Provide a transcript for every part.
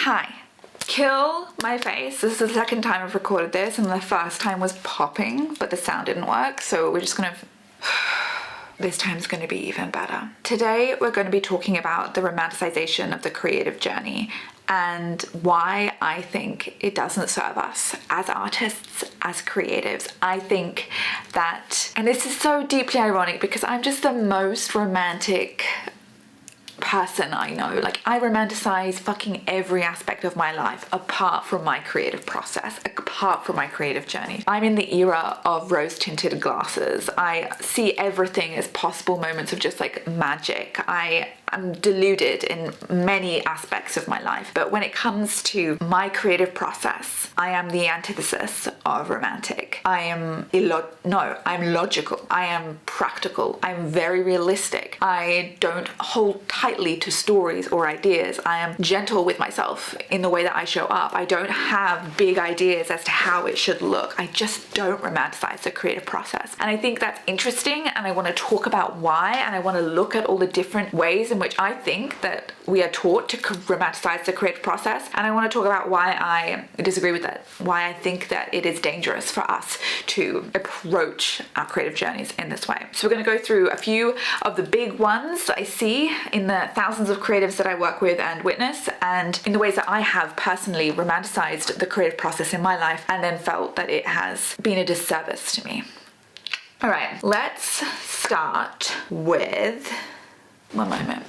Hi. Kill my face. This is the second time I've recorded this, and the first time was popping, but the sound didn't work, so we're just gonna... This time's gonna be even better. Today, we're gonna be talking about the romanticization of the creative journey and why I think it doesn't serve us as artists, as creatives. I think that, and this is so deeply ironic because I'm just the most romantic person I know. Like, I romanticize fucking every aspect of my life apart from my creative process, apart from my creative journey. I'm in the era of rose-tinted glasses. I see everything as possible moments of just like magic. I'm deluded in many aspects of my life, but when it comes to my creative process, I am the antithesis of romantic. I'm logical. I am practical. I'm very realistic. I don't hold tightly to stories or ideas. I am gentle with myself in the way that I show up. I don't have big ideas as to how it should look. I just don't romanticize the creative process. And I think that's interesting, and I want to talk about why, and I want to look at all the different ways in which I think that we are taught to romanticize the creative process, and I want to talk about why I disagree with that, why I think that it is dangerous for us to approach our creative journeys in this way. So we're going to go through a few of the big ones that I see in the thousands of creatives that I work with and witness, and in the ways that I have personally romanticized the creative process in my life and then felt that it has been a disservice to me. All right, let's start with... one moment.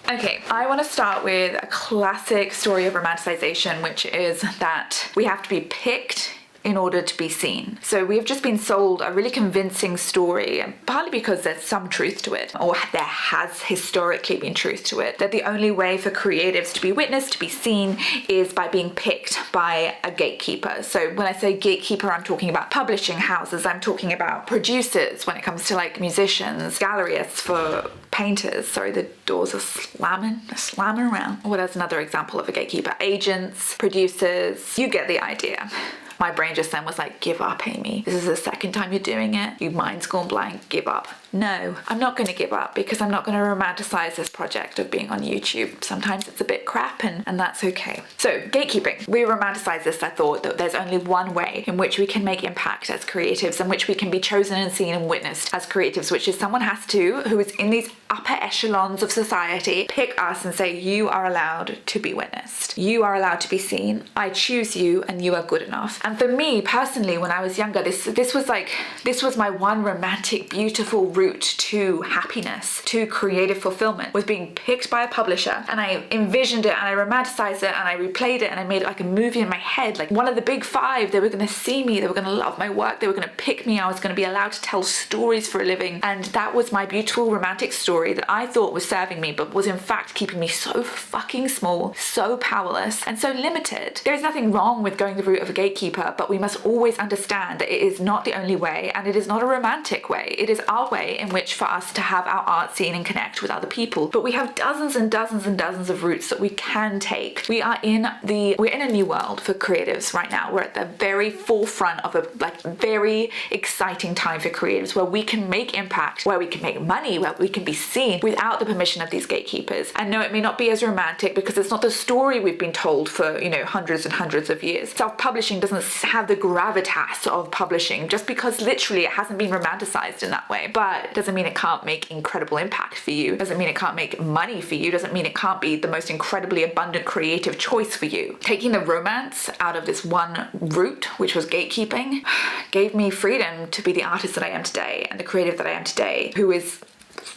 Okay, I want to start with a classic story of romanticization, which is that we have to be picked in order to be seen. So we have just been sold a really convincing story, partly because there's some truth to it, or there has historically been truth to it, that the only way for creatives to be witnessed, to be seen, is by being picked by a gatekeeper. So when I say gatekeeper, I'm talking about publishing houses, I'm talking about producers when it comes to like musicians, gallerists for painters. Sorry, the doors are slamming around. What is another example of a gatekeeper? Agents, producers, you get the idea. My brain just then was like, give up, Amy. This is the second time you're doing it. Your mind's gone blank, give up. No, I'm not going to give up because I'm not going to romanticize this project of being on YouTube. Sometimes it's a bit crap and that's okay. So gatekeeping, we romanticize this. I thought that there's only one way in which we can make impact as creatives, in which we can be chosen and seen and witnessed as creatives, which is someone has to, who is in these upper echelons of society, pick us and say, you are allowed to be witnessed. You are allowed to be seen. I choose you and you are good enough. And for me personally, when I was younger, this was my one romantic, beautiful route to happiness, to creative fulfillment, was being picked by a publisher. And I envisioned it and I romanticized it and I replayed it and I made it like a movie in my head. Like one of the big five, they were going to see me, they were going to love my work, they were going to pick me, I was going to be allowed to tell stories for a living. And that was my beautiful romantic story that I thought was serving me, but was in fact keeping me so fucking small, so powerless, and so limited. There is nothing wrong with going the route of a gatekeeper, but we must always understand that it is not the only way, and it is not a romantic way. It is our way in which for us to have our art seen and connect with other people. But we have dozens and dozens and dozens of routes that we can take. We're in a new world for creatives right now. We're at the very forefront of a very exciting time for creatives, where we can make impact, where we can make money, where we can be seen without the permission of these gatekeepers. And no, it may not be as romantic because it's not the story we've been told for, hundreds and hundreds of years. Self-publishing doesn't have the gravitas of publishing just because literally it hasn't been romanticized in that way. But it doesn't mean it can't make incredible impact for you. Doesn't mean it can't make money for you. Doesn't mean it can't be the most incredibly abundant creative choice for you. Taking the romance out of this one route, which was gatekeeping, gave me freedom to be the artist that I am today and the creative that I am today, who is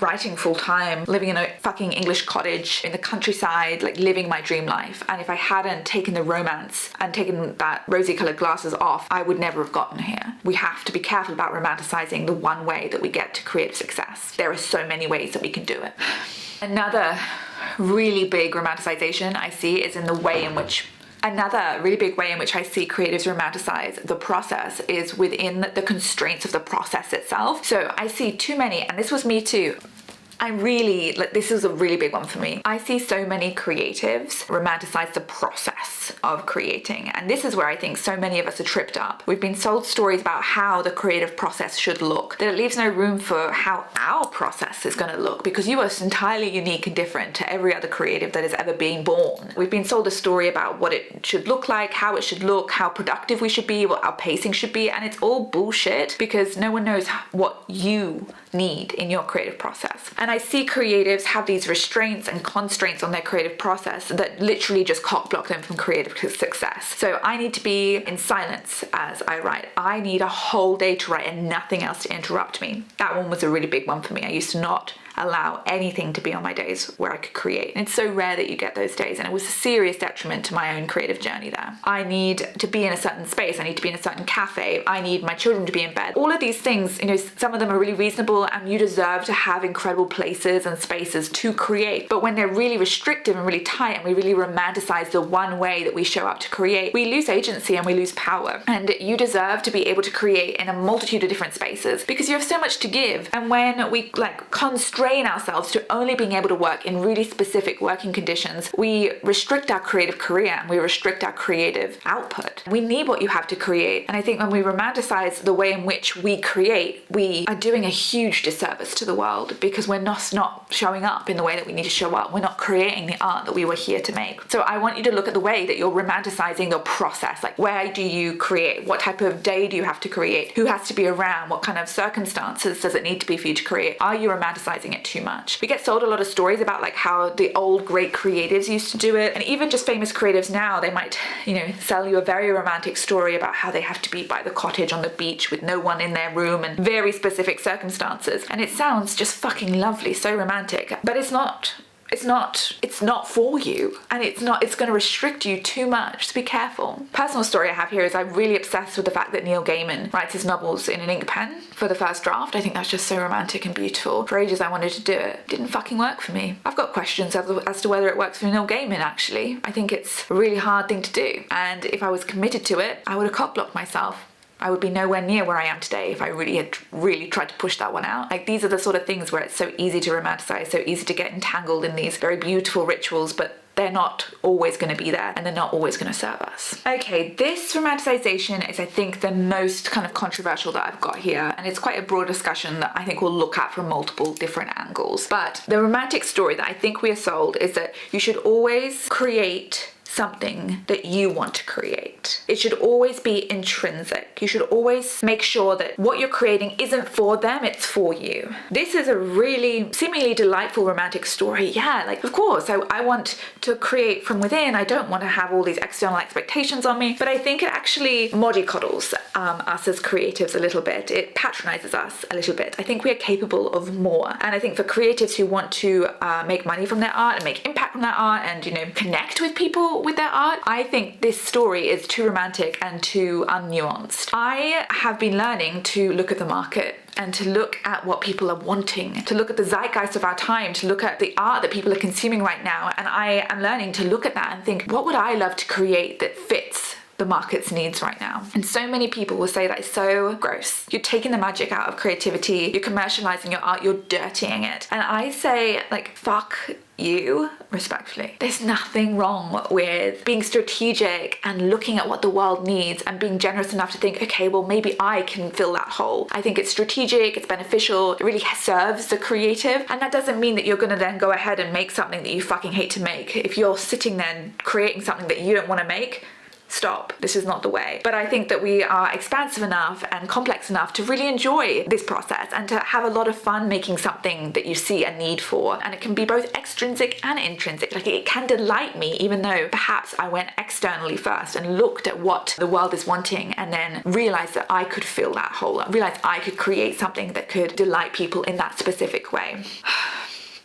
writing full-time, living in a fucking English cottage in the countryside, like living my dream life. And if I hadn't taken the romance and taken that rosy colored glasses off, I would never have gotten here. We have to be careful about romanticizing the one way that we get to creative success. There are so many ways that we can do it. Another really big romanticization I see is in the way in which Another really big way in which I see creatives romanticize the process is within the constraints of the process itself. So I see too many, and this was me too, I really, like, this is a really big one for me. I see so many creatives romanticize the process of creating. And this is where I think so many of us are tripped up. We've been sold stories about how the creative process should look, that it leaves no room for how our process is going to look, because you are entirely unique and different to every other creative that has ever been born. We've been sold a story about what it should look like, how it should look, how productive we should be, what our pacing should be, and it's all bullshit because no one knows what you need in your creative process. And I see creatives have these restraints and constraints on their creative process that literally just cock block them from creative success. So I need to be in silence as I write. I need a whole day to write and nothing else to interrupt me. That one was a really big one for me. I used to not allow anything to be on my days where I could create. And it's so rare that you get those days, and it was a serious detriment to my own creative journey there. I need to be in a certain space. I need to be in a certain cafe. I need my children to be in bed. All of these things, some of them are really reasonable, and you deserve to have incredible places and spaces to create. But when they're really restrictive and really tight, and we really romanticize the one way that we show up to create, we lose agency and we lose power. And you deserve to be able to create in a multitude of different spaces because you have so much to give. And when we constrain ourselves to only being able to work in really specific working conditions, we restrict our creative career and we restrict our creative output. We need what you have to create. And I think when we romanticize the way in which we create, we are doing a huge disservice to the world because we're not showing up in the way that we need to show up. We're not creating the art that we were here to make. So I want you to look at the way that you're romanticizing your process. Like, where do you create? What type of day do you have to create? Who has to be around? What kind of circumstances does it need to be for you to create? Are you romanticizing it too much? We get sold a lot of stories about how the old great creatives used to do it, and even just famous creatives now, they might sell you a very romantic story about how they have to be by the cottage on the beach with no one in their room and very specific circumstances, and it sounds just fucking lovely, so romantic, but it's not for you, and it's going to restrict you too much, so be careful. Personal story I have here is I'm really obsessed with the fact that Neil Gaiman writes his novels in an ink pen for the first draft. I think that's just so romantic and beautiful. For ages I wanted to do it. Didn't fucking work for me. I've got questions as to whether it works for Neil Gaiman actually. I think it's a really hard thing to do, and if I was committed to it, I would have cock-blocked myself. I would be nowhere near where I am today if I had tried to push that one out. These are the sort of things where it's so easy to romanticize, so easy to get entangled in these very beautiful rituals, but they're not always going to be there, and they're not always going to serve us. Okay, this romanticization is, I think, the most kind of controversial that I've got here, and it's quite a broad discussion that I think we'll look at from multiple different angles. But the romantic story that I think we are sold is that you should always create something that you want to create. It should always be intrinsic. You should always make sure that what you're creating isn't for them, it's for you. This is a really seemingly delightful romantic story. Yeah, of course, I want to create from within. I don't want to have all these external expectations on me. But I think it actually mollycoddles us as creatives a little bit. It patronizes us a little bit. I think we are capable of more. And I think for creatives who want to make money from their art and make impact from their art and, connect with people with their art, I think this story is too romantic and too unnuanced. I have been learning to look at the market and to look at what people are wanting, to look at the zeitgeist of our time, to look at the art that people are consuming right now. And I am learning to look at that and think, what would I love to create that fits the market's needs right now? And so many people will say that is so gross. You're taking the magic out of creativity, you're commercializing your art, you're dirtying it. And I say, fuck you, respectfully. There's nothing wrong with being strategic and looking at what the world needs and being generous enough to think, okay, well, maybe I can fill that hole. I think it's strategic, it's beneficial, it really serves the creative. And that doesn't mean that you're gonna then go ahead and make something that you fucking hate to make. If you're sitting there and creating something that you don't wanna make, stop. This is not the way. But I think that we are expansive enough and complex enough to really enjoy this process and to have a lot of fun making something that you see a need for. And it can be both extrinsic and intrinsic. It can delight me, even though perhaps I went externally first and looked at what the world is wanting and then realized that I could fill that hole. Realized I could create something that could delight people in that specific way.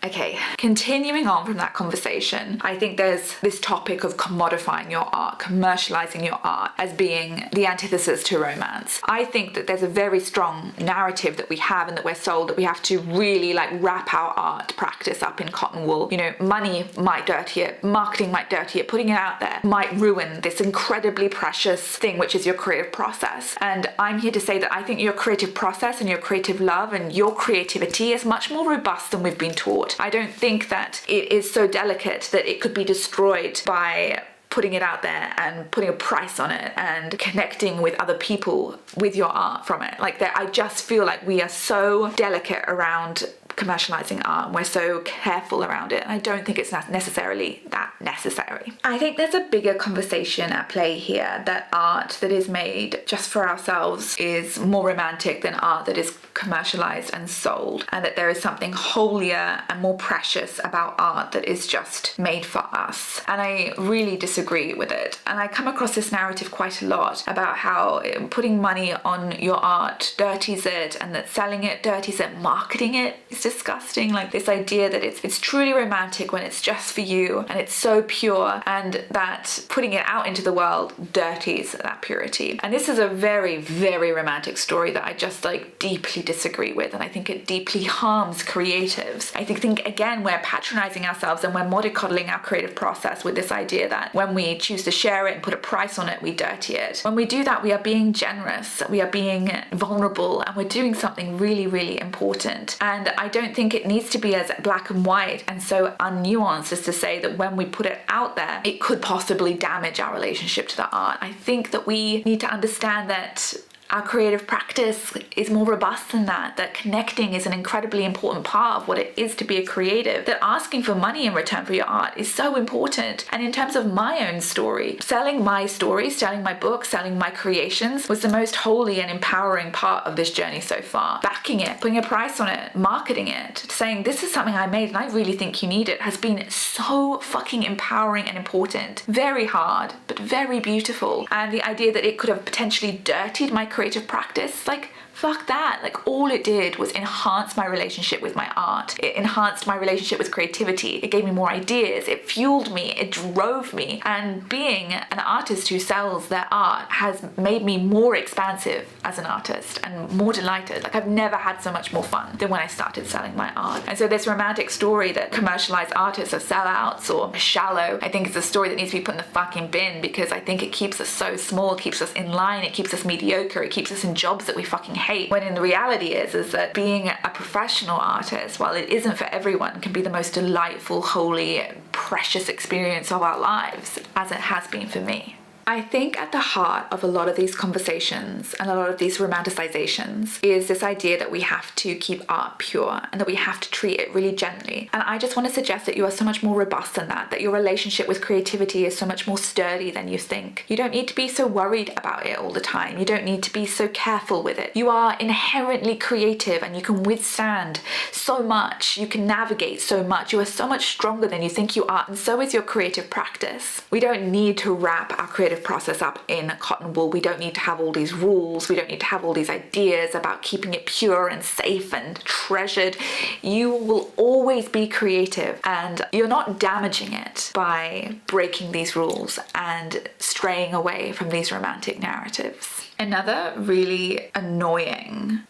Okay, continuing on from that conversation, I think there's this topic of commodifying your art, commercializing your art as being the antithesis to romance. I think that there's a very strong narrative that we have and that we're sold that we have to really like wrap our art practice up in cotton wool. You know, money might dirty it, marketing might dirty it, putting it out there might ruin this incredibly precious thing, which is your creative process. And I'm here to say that I think your creative process and your creative love and your creativity is much more robust than we've been taught. I don't think that it is so delicate that it could be destroyed by putting it out there and putting a price on it and connecting with other people with your art from it. Like that, I just feel like we are so delicate around commercializing art and we're so careful around it, and I don't think it's necessarily that necessary. I think there's a bigger conversation at play here, that art that is made just for ourselves is more romantic than art that is commercialized and sold, and that there is something holier and more precious about art that is just made for us. And I really disagree with it, and I come across this narrative quite a lot about how putting money on your art dirties it, and that selling it dirties it, marketing it is disgusting. Like this idea that it's truly romantic when it's just for you and it's so pure, and that putting it out into the world dirties that purity. And this is a very, very romantic story that I just like deeply disagree with, and I think it deeply harms creatives. I think again, we're patronizing ourselves and we're mollycoddling our creative process with this idea that when we choose to share it and put a price on it, we dirty it. When we do that, we are being generous, we are being vulnerable, and we're doing something really, really important. And I don't think it needs to be as black and white and so unnuanced as to say that when we put it out there, it could possibly damage our relationship to the art. I think that we need to understand that our creative practice is more robust than that, that connecting is an incredibly important part of what it is to be a creative, that asking for money in return for your art is so important. And in terms of my own story, selling my stories, selling my books, selling my creations was the most holy and empowering part of this journey so far. Backing it, putting a price on it, marketing it, saying this is something I made and I really think you need it, has been so fucking empowering and important. Very hard, but very beautiful. And the idea that it could have potentially dirtied my creative practice, like fuck that. Like all it did was enhance my relationship with my art. It enhanced my relationship with creativity. It gave me more ideas. It fueled me. It drove me. And being an artist who sells their art has made me more expansive as an artist and more delighted. Like I've never had so much more fun than when I started selling my art. And so this romantic story that commercialized artists are sellouts or shallow, I think it's a story that needs to be put in the fucking bin, because I think it keeps us so small, it keeps us in line, it keeps us mediocre, it keeps us in jobs that we fucking hate. When in the reality is that being a professional artist, while it isn't for everyone, can be the most delightful, holy, precious experience of our lives, as it has been for me. I think at the heart of a lot of these conversations and a lot of these romanticizations is this idea that we have to keep art pure and that we have to treat it really gently. And I just want to suggest that you are so much more robust than that your relationship with creativity is so much more sturdy than you think. You don't need to be so worried about it all the time. You don't need to be so careful with it. You are inherently creative and you can withstand so much. You can navigate so much. You are so much stronger than you think you are, and so is your creative practice. We don't need to wrap our creative process up in cotton wool. We don't need to have all these rules. We don't need to have all these ideas about keeping it pure and safe and treasured. You will always be creative, and you're not damaging it by breaking these rules and straying away from these romantic narratives. Another really annoying,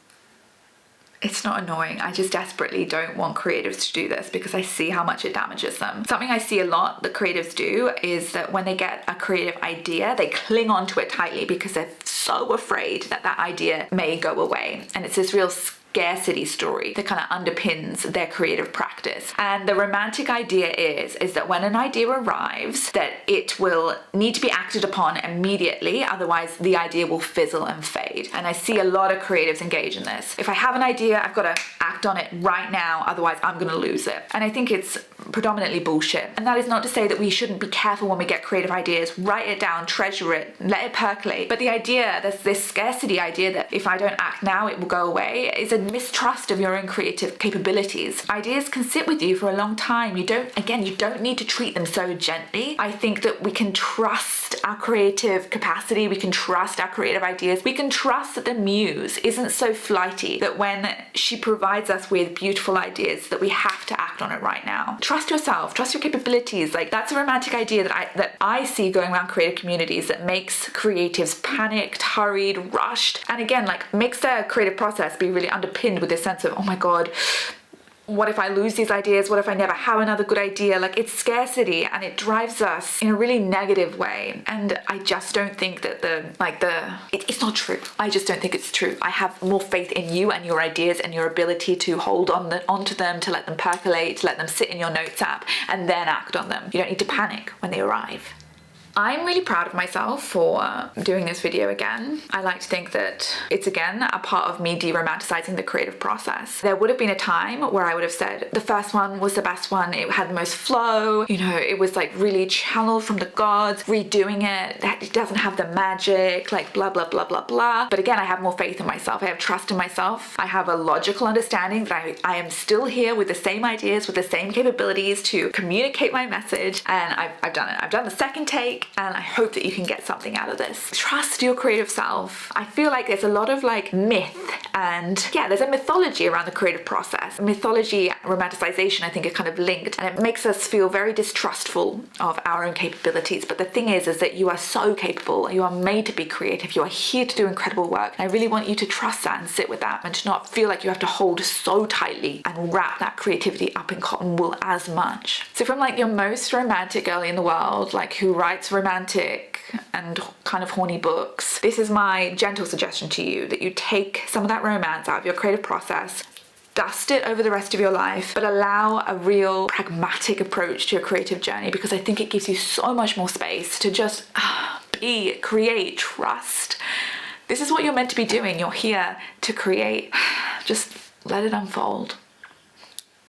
it's not annoying, I just desperately don't want creatives to do this because I see how much it damages them. Something I see a lot that creatives do is that when they get a creative idea, they cling on to it tightly because they're so afraid that that idea may go away. And it's this real scarcity story that kind of underpins their creative practice. And the romantic idea is that when an idea arrives, that it will need to be acted upon immediately, otherwise the idea will fizzle and fade. And I see a lot of creatives engage in this. If I have an idea, I've got to act on it right now, otherwise I'm going to lose it. And I think it's predominantly bullshit. And that is not to say that we shouldn't be careful when we get creative ideas. Write it down, treasure it, let it percolate. But the idea, there's this scarcity idea that if I don't act now, it will go away, is a mistrust of your own creative capabilities. Ideas can sit with you for a long time. You don't need to treat them so gently. I think that we can trust our creative capacity. We can trust our creative ideas. We can trust that the muse isn't so flighty that when she provides us with beautiful ideas that we have to act on it right now. Trust yourself, trust your capabilities. Like, that's a romantic idea that I see going around creative communities that makes creatives panicked, hurried, rushed, and again, like, makes their creative process be really underpinned with this sense of, oh my God, what if I lose these ideas? What if I never have another good idea? Like, it's scarcity, and it drives us in a really negative way. And I just don't think that it's not true. I just don't think it's true. I have more faith in you and your ideas and your ability to hold onto them, to let them percolate, to let them sit in your notes app and then act on them. You don't need to panic when they arrive. I'm really proud of myself for doing this video again. I like to think that it's, again, a part of me de-romanticizing the creative process. There would have been a time where I would have said the first one was the best one, it had the most flow, you know, it was like really channeled from the gods. Redoing it doesn't have the magic, like blah, blah, blah, blah, blah. But again, I have more faith in myself. I have trust in myself. I have a logical understanding that I am still here with the same ideas, with the same capabilities to communicate my message. And I've done it. I've done the second take. And I hope that you can get something out of this. Trust your creative self. I feel like there's a lot of like myth and there's a mythology around the creative process. Mythology, romanticization, I think are kind of linked, and it makes us feel very distrustful of our own capabilities. But the thing is that you are so capable. You are made to be creative. You are here to do incredible work. And I really want you to trust that and sit with that, and to not feel like you have to hold so tightly and wrap that creativity up in cotton wool as much. So from like your most romantic girl in the world, like who writes romantic and kind of horny books, this is my gentle suggestion to you, that you take some of that romance out of your creative process, dust it over the rest of your life, but allow a real pragmatic approach to your creative journey, because I think it gives you so much more space to just be, create, trust. This is what you're meant to be doing. You're here to create. Just let it unfold.